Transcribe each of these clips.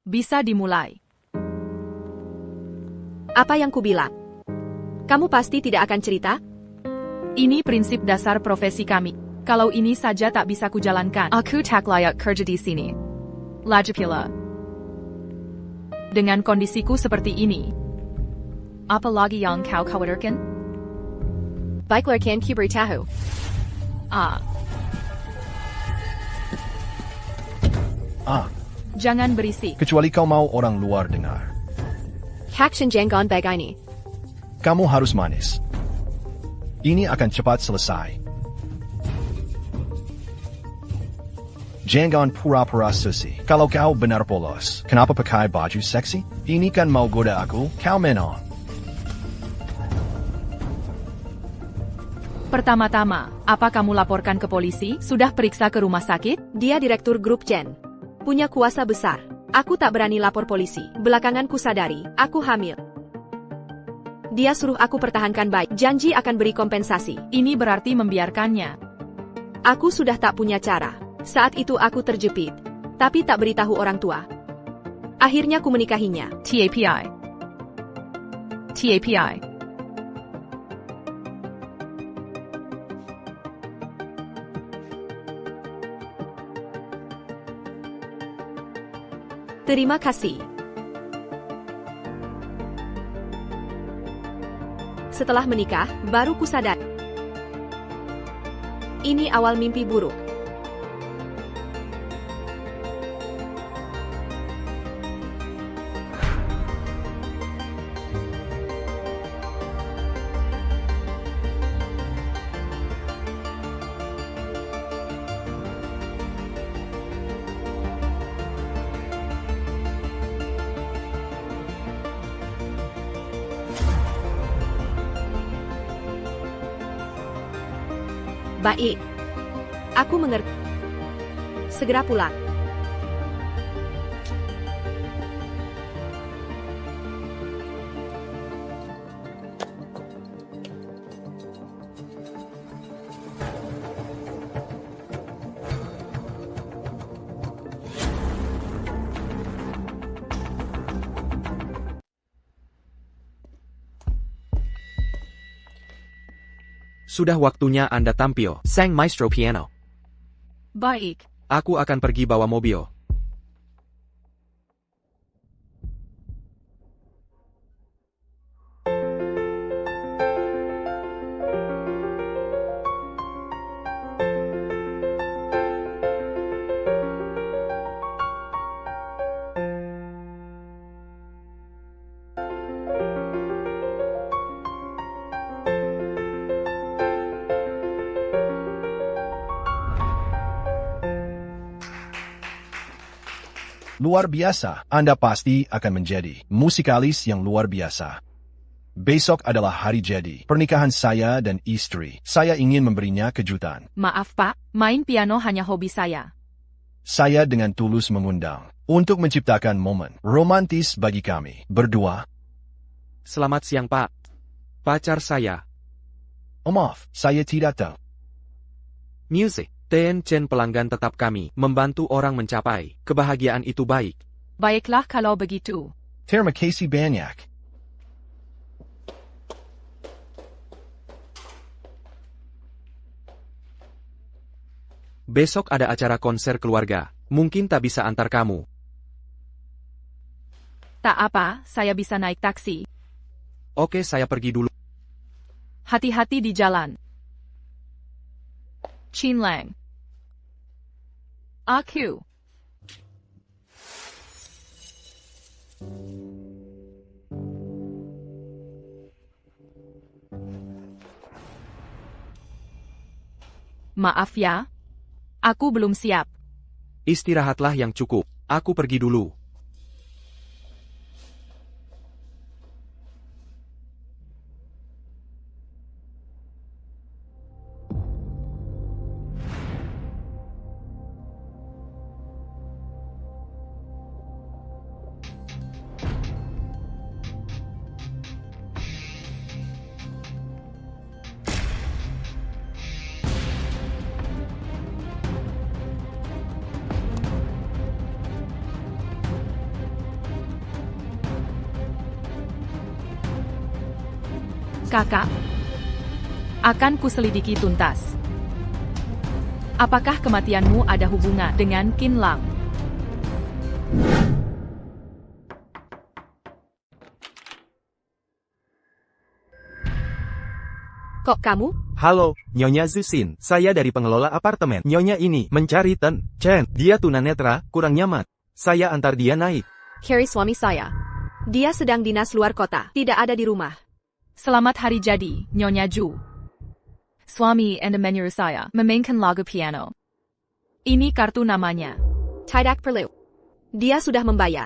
Bisa dimulai. Apa yang kubilang? Kamu pasti tidak akan cerita? Ini prinsip dasar profesi kami. Kalau ini saja tak bisa kujalankan, aku tak layak kerja di sini. Lagi pula. Dengan kondisiku seperti ini, apa lagi yang kau khawatirkan? Baiklah, kan ku beritahu. Jangan berisik. Kecuali kau mau orang luar dengar. Hakshan jangan begini. Kamu harus manis. Ini akan cepat selesai. Jangan pura-pura susi. Kalau kau benar polos, kenapa pakai baju seksi? Ini kan mau goda aku, kau menon. Pertama-tama, apa kamu laporkan ke polisi? Sudah periksa ke rumah sakit? Dia direktur grup Jen. Punya kuasa besar. Aku tak berani lapor polisi. Belakangan ku sadari, aku hamil. Dia suruh aku pertahankan baik. Janji akan beri kompensasi. Ini berarti membiarkannya. Aku sudah tak punya cara. Saat itu aku terjepit. Tapi tak beritahu orang tua. Akhirnya ku menikahinya. TAPI. TAPI. Terima kasih. Setelah menikah, baru ku sadar. Ini awal mimpi buruk. Baik. Aku mengerti. Segera pulang. Sudah waktunya Anda tampil, sang maestro piano. Baik. Aku akan pergi bawa mobil. Luar biasa, Anda pasti akan menjadi musikalis yang luar biasa. Besok adalah hari jadi pernikahan saya dan istri. Saya ingin memberinya kejutan. Maaf Pak, main piano hanya hobi saya. Saya dengan tulus mengundang untuk menciptakan momen romantis bagi kami berdua. Selamat siang Pak. Pacar saya. Oh maaf, saya tidak tahu. Music. TN pelanggan tetap kami, membantu orang mencapai kebahagiaan itu baik. Baiklah kalau begitu. Terima kasih banyak. Besok ada acara konser keluarga, mungkin tak bisa antar kamu. Tak apa, saya bisa naik taksi. Oke, saya pergi dulu. Hati-hati di jalan. Chin Lang. Aku. Maaf ya. Aku belum siap. Istirahatlah yang cukup. Aku pergi dulu. Kakak, akan kuselidiki tuntas. Apakah kematianmu ada hubungan dengan Qin Lang? Kok kamu? Halo, Nyonya Zusin. Saya dari pengelola apartemen. Nyonya ini mencari Ten Chen. Dia tunanetra, kurang nyaman. Saya antar dia naik. Carrie suami saya. Dia sedang dinas luar kota. Tidak ada di rumah. Selamat hari jadi, Nyonya Ju. Suami Anda menyuruh saya memainkan lagu piano. Ini kartu namanya. Tidak perlu. Dia sudah membayar.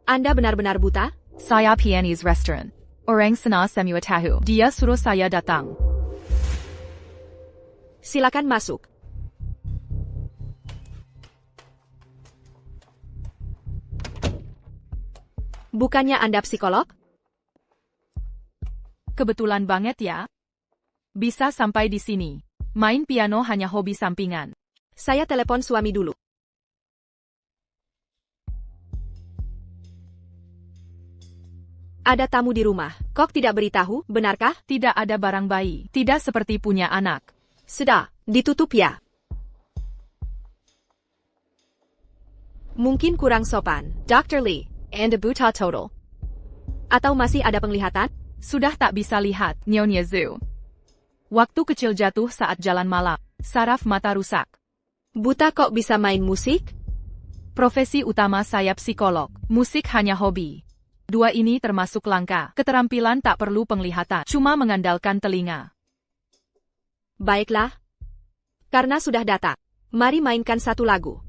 Anda benar-benar buta? Saya pianis restoran. Orang sana semua tahu. Dia suruh saya datang. Silakan masuk. Bukannya Anda psikolog? Kebetulan banget ya. Bisa sampai di sini. Main piano hanya hobi sampingan. Saya telepon suami dulu. Ada tamu di rumah. Kok tidak beritahu, benarkah? Tidak ada barang bayi. Tidak seperti punya anak. Sudah, ditutup ya. Mungkin kurang sopan. Dr. Lee, Anda buta total. Atau masih ada penglihatan? Sudah tak bisa lihat, Nyonya Zhu. Waktu kecil jatuh saat jalan malam. Saraf mata rusak. Buta kok bisa main musik? Profesi utama saya psikolog. Musik hanya hobi. Dua ini termasuk langka. Keterampilan tak perlu penglihatan. Cuma mengandalkan telinga. Baiklah. Karena sudah datang. Mari mainkan satu lagu.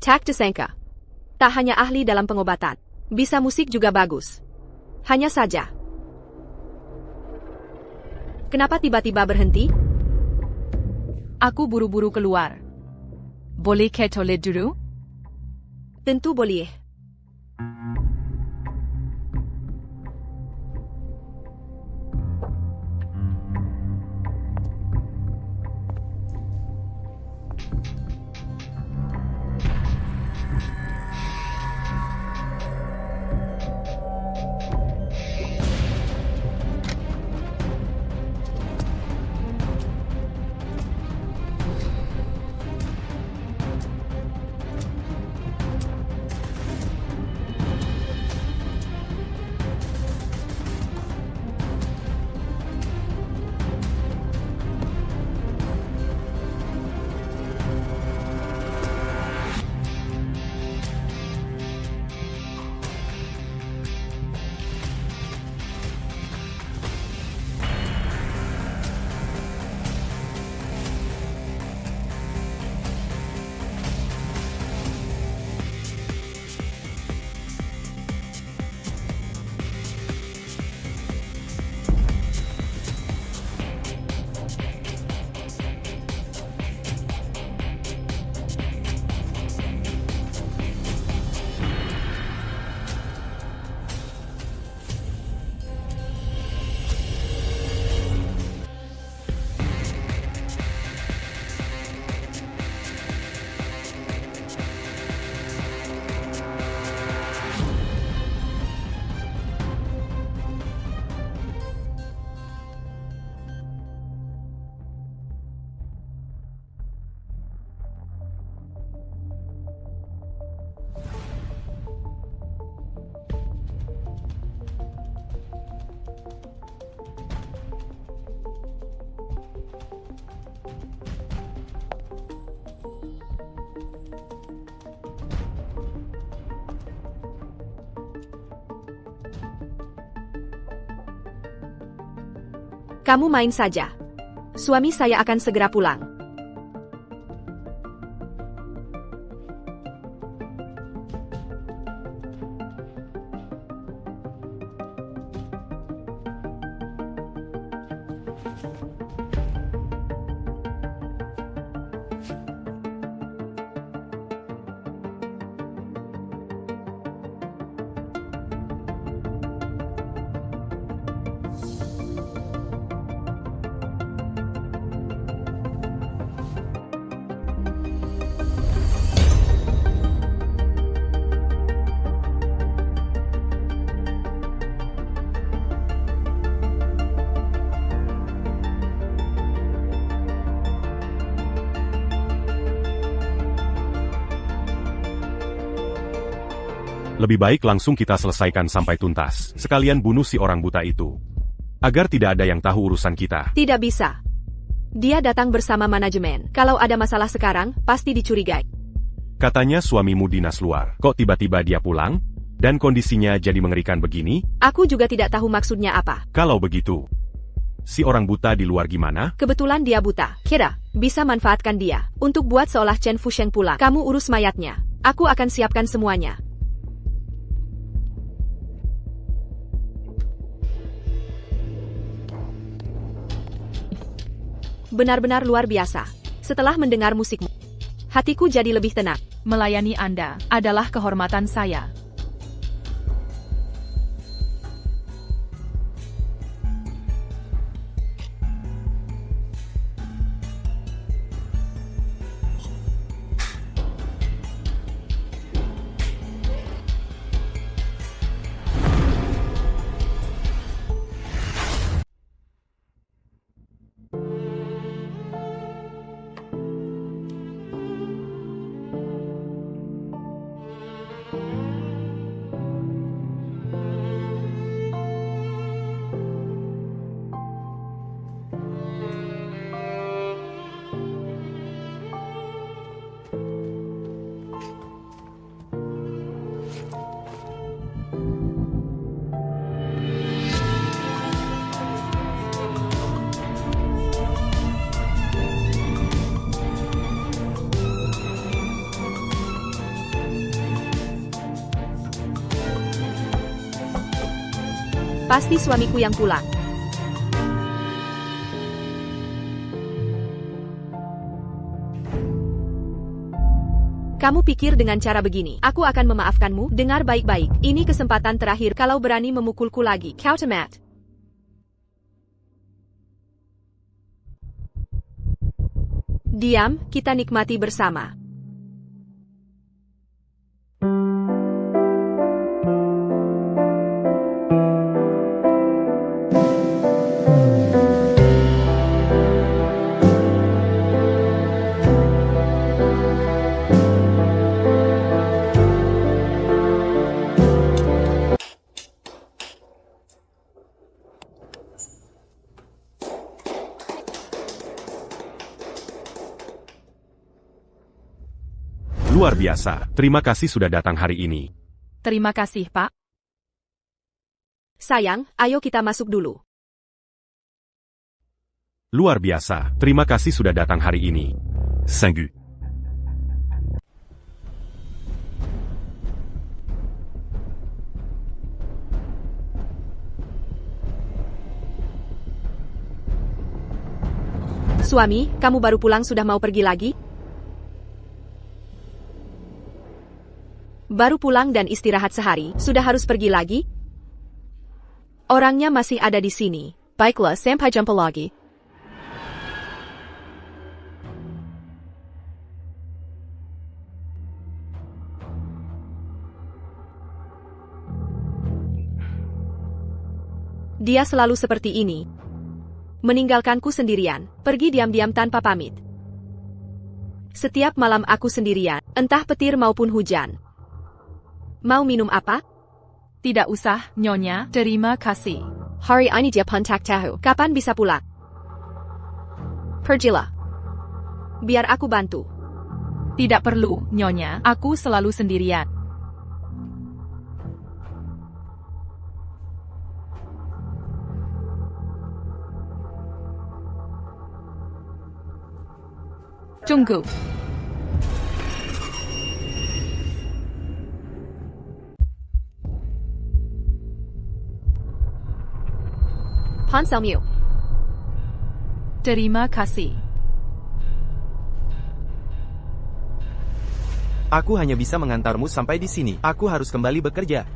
Tak disangka. Tak hanya ahli dalam pengobatan. Bisa musik juga bagus. Hanya saja. Kenapa tiba-tiba berhenti? Aku buru-buru keluar. Boleh ke toilet dulu? Tentu boleh. Kamu main saja. Suami saya akan segera pulang. Lebih baik langsung kita selesaikan sampai tuntas. Sekalian bunuh si orang buta itu. Agar tidak ada yang tahu urusan kita. Tidak bisa. Dia datang bersama manajemen. Kalau ada masalah sekarang, pasti dicurigai. Katanya suamimu dinas luar. Kok tiba-tiba dia pulang? Dan kondisinya jadi mengerikan begini? Aku juga tidak tahu maksudnya apa. Kalau begitu, si orang buta di luar gimana? Kebetulan dia buta. Kira, bisa manfaatkan dia. Untuk buat seolah Chen Fusheng pulang. Kamu urus mayatnya. Aku akan siapkan semuanya. Benar-benar luar biasa. Setelah mendengar musikmu, hatiku jadi lebih tenang. Melayani Anda adalah kehormatan saya. Pasti suamiku yang pulang. Kamu pikir dengan cara begini, aku akan memaafkanmu? Dengar baik-baik, ini kesempatan terakhir kalau berani memukulku lagi. Countermat. Diam, kita nikmati bersama. Luar biasa. Terima kasih sudah datang hari ini. Terima kasih, Pak. Sayang, ayo kita masuk dulu. Luar biasa. Terima kasih sudah datang hari ini. Sanggu. Suami, kamu baru pulang sudah mau pergi lagi? Baru pulang dan istirahat sehari, sudah harus pergi lagi? Orangnya masih ada di sini. Baiklah, sampai jumpa lagi. Dia selalu seperti ini. Meninggalkanku sendirian, pergi diam-diam tanpa pamit. Setiap malam aku sendirian, entah petir maupun hujan. Mau minum apa? Tidak usah, Nyonya. Terima kasih. Hari ini dia kontak tahu. Kapan bisa pulang? Pergilah. Biar aku bantu. Tidak perlu, Nyonya. Aku selalu sendirian. Tunggu. Pan Selmu. Terima kasih. Aku hanya bisa mengantarmu sampai di sini. Aku harus kembali bekerja.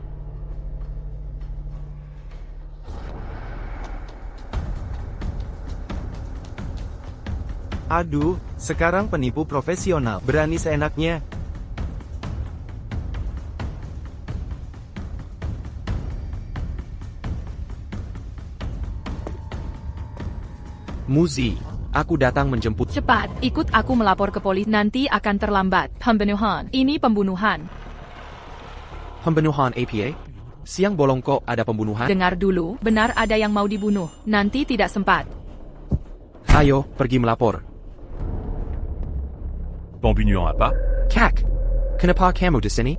Aduh, sekarang penipu profesional. Berani seenaknya. Muzi, aku datang menjemput. Cepat, ikut aku melapor ke polisi. Nanti akan terlambat. Pembunuhan. Ini pembunuhan. Pembunuhan APA? Siang bolong kok ada pembunuhan? Dengar dulu, benar ada yang mau dibunuh. Nanti tidak sempat. Ayo, pergi melapor. Pembunuhan apa? Kak, kenapa kamu di sini?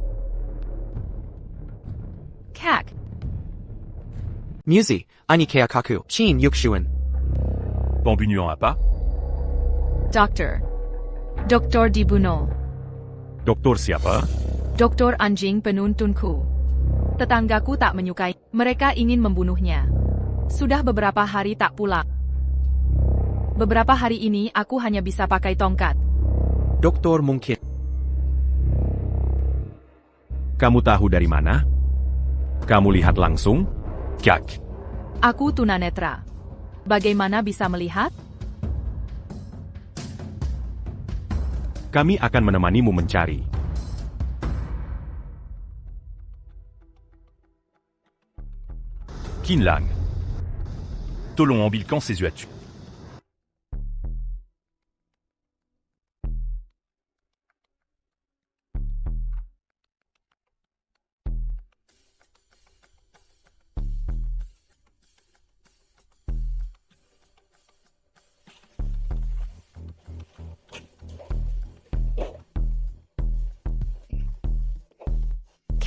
Kak, Muzi, ini kayak kaku. Shin Yukshuan. Pembunuhan apa? dokter. Dokter dibunuh. Dokter siapa? Dokter anjing penuntunku. Tetanggaku tak menyukai. Mereka ingin membunuhnya. Sudah beberapa hari tak pulang. Beberapa hari ini aku hanya bisa pakai tongkat. Doktor mungkin. Kamu tahu dari mana? Kamu lihat langsung? Kak. Aku tunanetra. Bagaimana bisa melihat? Kami akan menemanimu mencari. Qinlang. Tolong ambilkan ses yeux.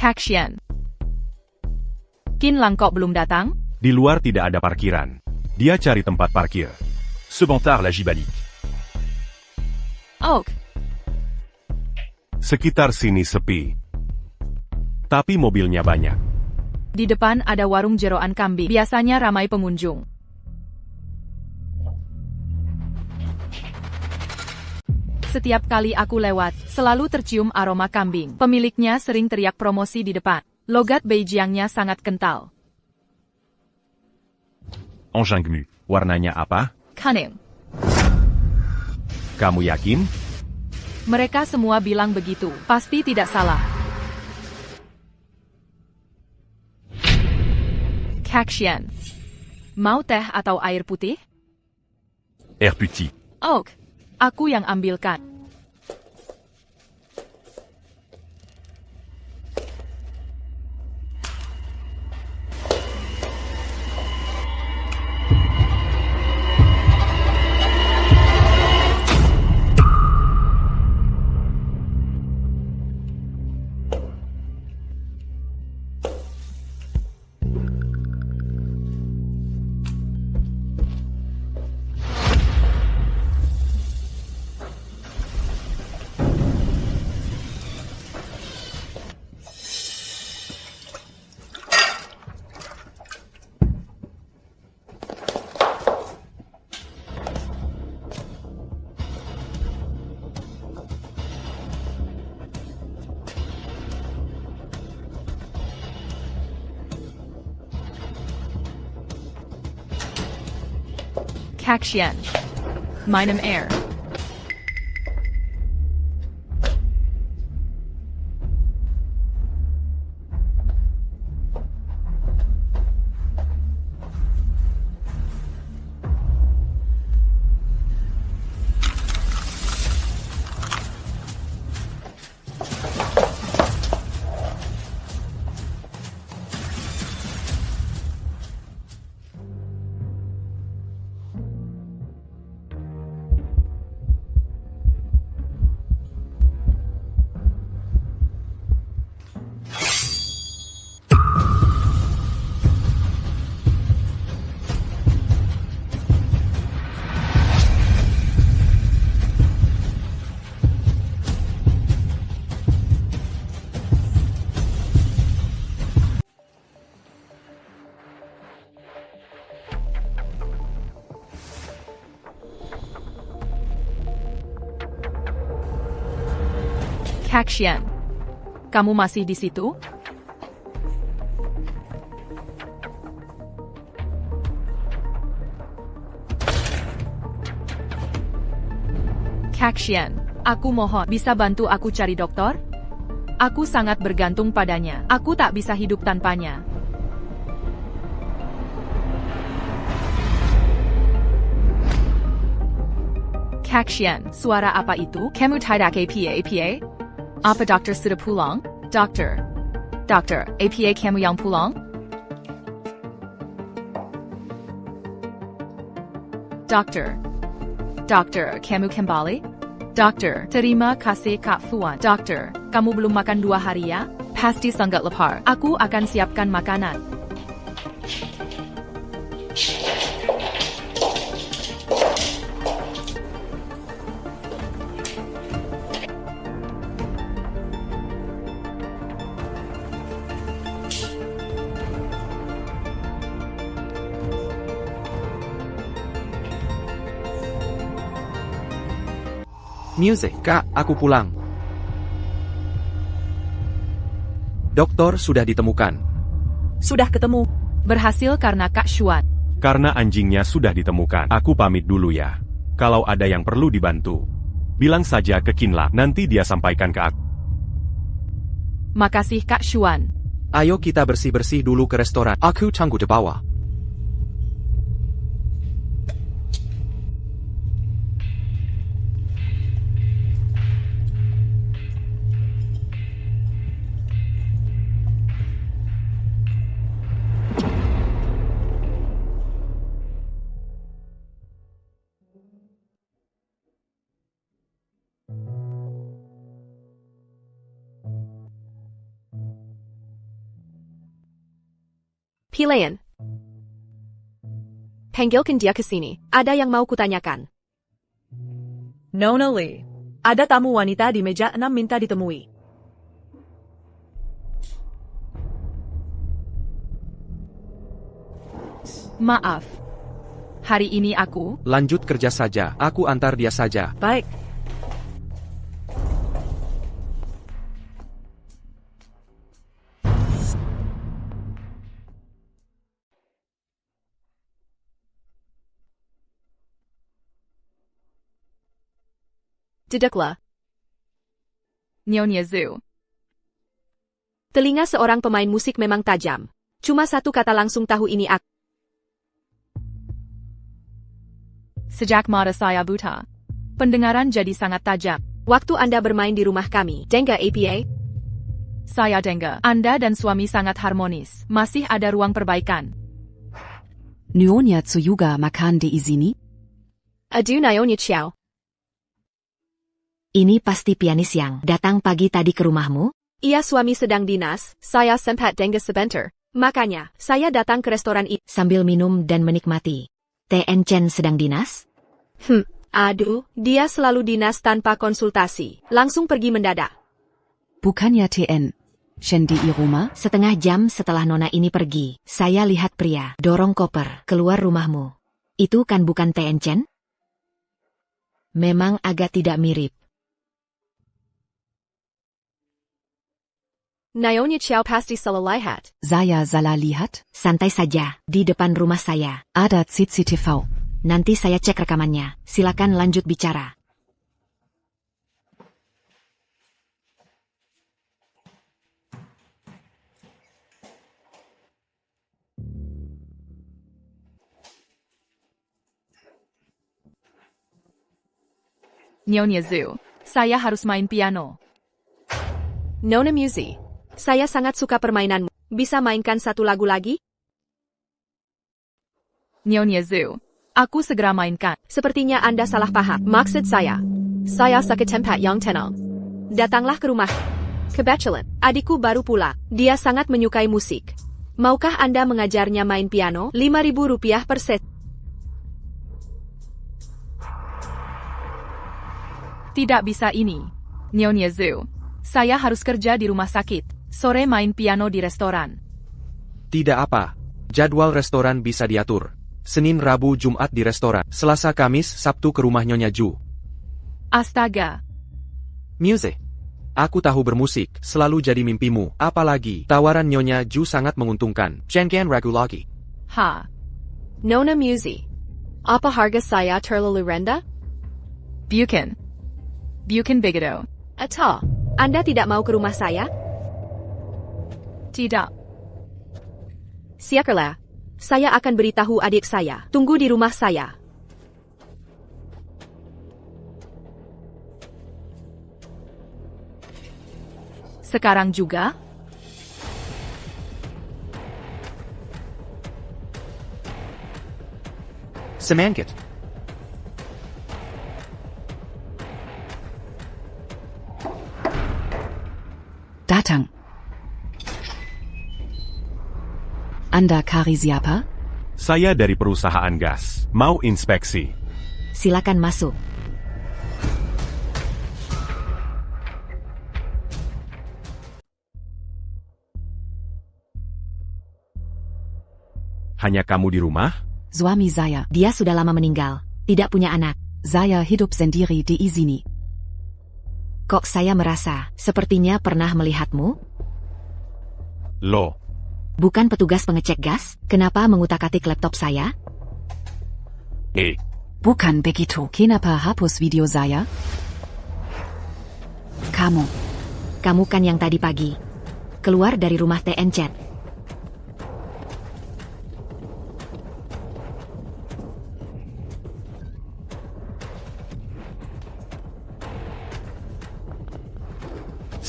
Kaxian. Qinlang kok belum datang? Di luar tidak ada parkiran. Dia cari tempat parkir. Sebentar lagi balik. Oak. Sekitar sini sepi. Tapi mobilnya banyak. Di depan ada warung jeroan kambing. Biasanya ramai pengunjung. Setiap kali aku lewat, selalu tercium aroma kambing. Pemiliknya sering teriak promosi di depan. Logat Beijiangnya sangat kental. Enjangmu. Warnanya apa? Cunning. Kamu yakin? Mereka semua bilang begitu. Pasti tidak salah. Kaxian. Mau teh atau air putih? Air putih. Oak. Aku yang ambilkan. Kaxian. Meinem Air. Caxian. Kamu masih di situ? Caxian, aku mohon, bisa bantu aku cari dokter? Aku sangat bergantung padanya. Aku tak bisa hidup tanpanya. Caxian, suara apa itu? Kamu tidak apa? Apa dokter sudah pulang? Dokter. Dokter, apa kamu yang pulang? Dokter. Dokter, kamu kembali? Dokter, terima kasih Kak Fuan. Dokter, kamu belum makan 2 hari ya? Pasti sangat lapar. Aku akan siapkan makanan. Music, Kak, aku pulang. Dokter sudah ditemukan. Sudah ketemu. Berhasil karena Kak Xuan. Karena anjingnya sudah ditemukan. Aku pamit dulu ya. Kalau ada yang perlu dibantu, bilang saja ke Kinla, nanti dia sampaikan ke aku. Makasih Kak Xuan. Ayo kita bersih-bersih dulu ke restoran. Aku tunggu di bawah. Pilayan. Panggilkan dia ke sini. Ada yang mau kutanyakan. Nona Lee. Ada tamu wanita di meja 6 minta ditemui. Maaf. Hari ini aku... Lanjut kerja saja. Aku antar dia saja. Baik. Duduklah. Nyonya Zhu. Telinga seorang pemain musik memang tajam. Cuma satu kata langsung tahu ini aku. Sejak mata saya buta, pendengaran jadi sangat tajam. Waktu Anda bermain di rumah kami, Denga APA? Saya dengar Anda dan suami sangat harmonis. Masih ada ruang perbaikan. Nyonya Tsuyuga makan di sini? Aduh Nyonya Chiao. Ini pasti pianis yang datang pagi tadi ke rumahmu? Iya suami sedang dinas, saya sempat dengar sebentar. Makanya, saya datang ke restoran itu. Sambil minum dan menikmati. TN Chen sedang dinas? Aduh, dia selalu dinas tanpa konsultasi. Langsung pergi mendadak. Bukannya TN Chen di rumah? Setengah jam setelah nona ini pergi, saya lihat pria dorong koper keluar rumahmu. Itu kan bukan TN Chen? Memang agak tidak mirip. Nyonya Chiao pasti salah lihat. Saya salah lihat? Santai saja, di depan rumah saya ada CCTV. Nanti saya cek rekamannya. Silakan lanjut bicara. Nyonya Zhu, saya harus main piano. Nona Musi. Saya sangat suka permainanmu. Bisa mainkan satu lagu lagi? Nyonya Zhu, aku segera mainkan. Sepertinya Anda salah paham. Maksud saya ke tempat yang tenang. Datanglah ke rumah. Kebetulan, adikku baru pulang. Dia sangat menyukai musik. Maukah Anda mengajarnya main piano? Rp5.000 per set. Tidak bisa ini. Nyonya Zhu, saya harus kerja di rumah sakit. Sore main piano di restoran. Tidak apa. Jadwal restoran bisa diatur. Senin, Rabu, Jumat di restoran. Selasa, Kamis, Sabtu ke rumah Nyonya Zhu. Astaga. Music. Aku tahu bermusik selalu jadi mimpimu, apalagi tawaran Nyonya Ju sangat menguntungkan. Jangan ragu lagi. Ha. Nona Musi. Apa harga saya terlalu rendah? Bukan. Bukan begitu. Atau, Anda tidak mau ke rumah saya? Tidak. Siakarlah. Saya akan beritahu adik saya. Tunggu di rumah saya. Sekarang juga? Semangat. Datang. Anda Kari siapa? Saya dari perusahaan gas. Mau inspeksi. Silakan masuk. Hanya kamu di rumah? Suami saya, dia sudah lama meninggal. Tidak punya anak. Saya hidup sendiri di sini. Kok saya merasa, sepertinya pernah melihatmu? Loh, Bukan petugas pengecek gas? Kenapa mengutak-atik laptop saya? Bukan begitu. Kenapa hapus video saya? Kamu kan yang tadi pagi keluar dari rumah TN Chat.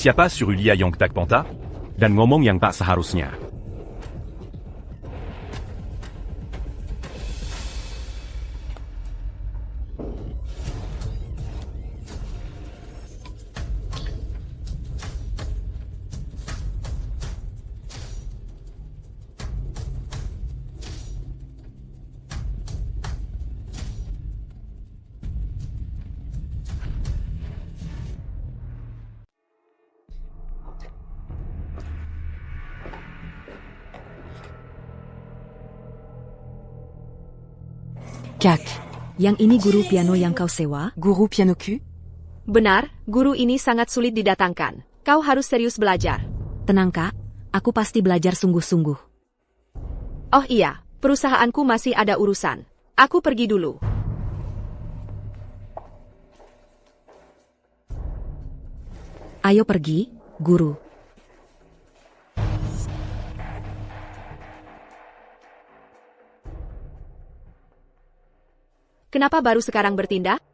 siapa suruh dia yang tak panta? Dan ngomong yang tak seharusnya. Jack, yang ini guru piano yang kau sewa? Guru pianoku? Benar, guru ini sangat sulit didatangkan. Kau harus serius belajar. Tenang kak, aku pasti belajar sungguh-sungguh. Oh iya, perusahaanku masih ada urusan. Aku pergi dulu. Ayo pergi, guru. Kenapa baru sekarang bertindak?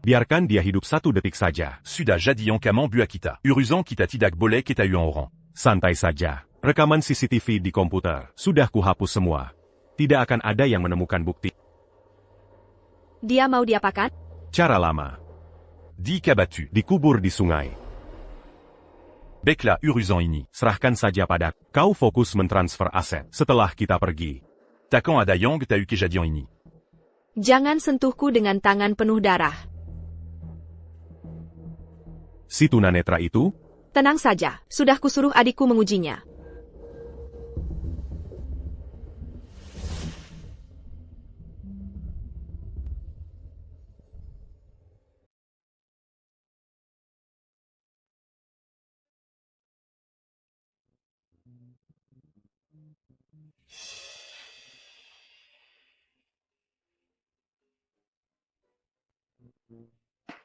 Biarkan dia hidup 1 detik saja. Sudah jadi yang kamu buat kita. Uruzan kita tidak boleh kita orang. Santai saja. Rekaman CCTV di komputer. Sudah kuhapus semua. Tidak akan ada yang menemukan bukti. Dia mau diapakan? Cara lama. Dikabatu. Dikubur di sungai. Baiklah Uruzan ini. Serahkan saja pada kau fokus mentransfer aset setelah kita pergi. Takkan ada yang tahu kejadian ini. Jangan sentuhku dengan tangan penuh darah. Si tunanetra itu? Tenang saja, sudah kusuruh adikku mengujinya.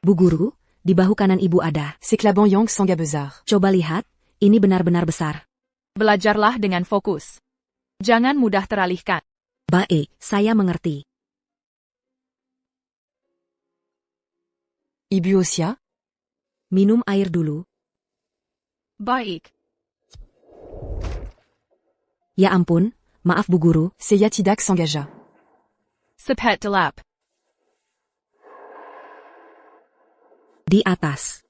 Bu Guru, di bahu kanan ibu ada. Cyclaban Yang Sangha Besar. Coba lihat, ini benar-benar besar. Belajarlah dengan fokus. Jangan mudah teralihkan. Baik, saya mengerti. Ibu Osia? Minum air dulu. Baik. Ya ampun, maaf Bu Guru. Seya tidak s'engagea. Sepet delap. Di atas.